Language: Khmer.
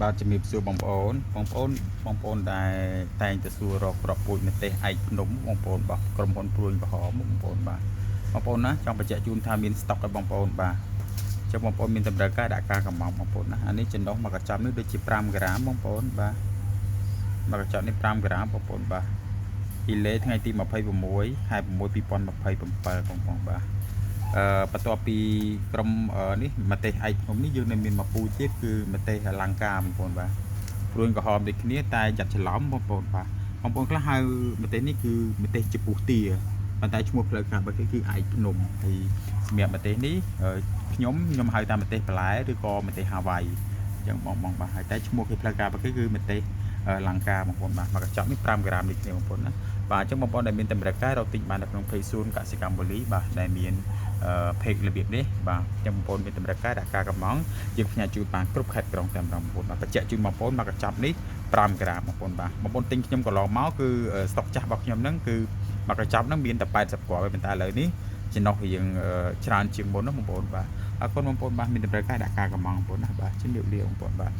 បាទជំរាបសួរបងប្អូនដែលតែងទៅសួររកក្របពូជប្រទេសឯកភ្នំបងប្អូនរបស់ក្រុមហ៊ុនព្រួយក្រហមបងប្អូនបាទបងប្អូនណាចង់បញ្ជាក់ជូនថាមានស្តុកឲ្យបងប្អូនបាទចុះបងប្អូនមានតម្រូវការដាក់ការកម្មបងប្អូនណាអានេះចំណុះមកកញ្ចប់នេះដូចជា5ក្រាមបងប្អូនបាទមកកញ្ចប់នេះ5ក្រាមបងប្អូនបាទអ៊ីលេថ្ងៃទី26ខែ6 2027បងប្អូនបាទបន្ទាប់ពីក្រុមនេះប្រទេសឯកភ្នំនេះយើងនៅមានមកពូជទៀតគឺប្រទេសអលង្ការបងប្អូនបាទព្រួយក្រហមដូចគ្នាតែចាត់ច្រឡំបងប្អូនបាទបងប្អូនខ្លះហៅប្រទេសនេះគឺប្រទេសជពុះទាប៉ុន្តែឈ្មោះផ្លូវការរបស់គេគឺឯកភ្នំហើយសម្រាប់ប្រទេសនេះខ្ញុំហៅតាមប្រទេសបន្លែឬក៏ប្រទេសហាវ៉ៃអញ្ចឹងបងបាទហើយតែឈ្មោះគេផ្លូវការរបស់គេគឺប្រទេសលង្កាបងប្អូនបាទមកកញ្ចក់នេះ5ក្រាមនេះគ្នាបងប្អូនណាបាទអញ្ចឹងបងប្អូនដែលមានតម្រូវការរកទិញបាននៅក្នុង Page សួនកសិកម្មបូលីបាទដែលមានPage របៀបនេះបាទអញ្ចឹងបងប្អូនមានតម្រូវការដាក់ការកម្មង់យើងផ្ញើជូនបានគ្រប់ខេត្តក្រុងតែម្ដងបងប្អូនបាទបញ្ជាក់ជូនបងប្អូនមកកញ្ចប់នេះ5ក្រាមបងប្អូនបាទបងប្អូនទិញខ្ញុំកន្លងមកគឺស្តុកចាស់របស់ខ្ញុំហ្នឹងគឺមកកញ្ចប់ហ្នឹងមានតែ80គ្រាប់ប៉ុន្តែឥឡូវនេះចំណុះរៀងច្រើនជាងមុនណាបងប្អូនបាទអរគុណបងប្អូនបាទមានតម្រូវការដាក់ការកម្មង់បងប្អូនណាបាទជំរាបលាបងប្អូនបាទ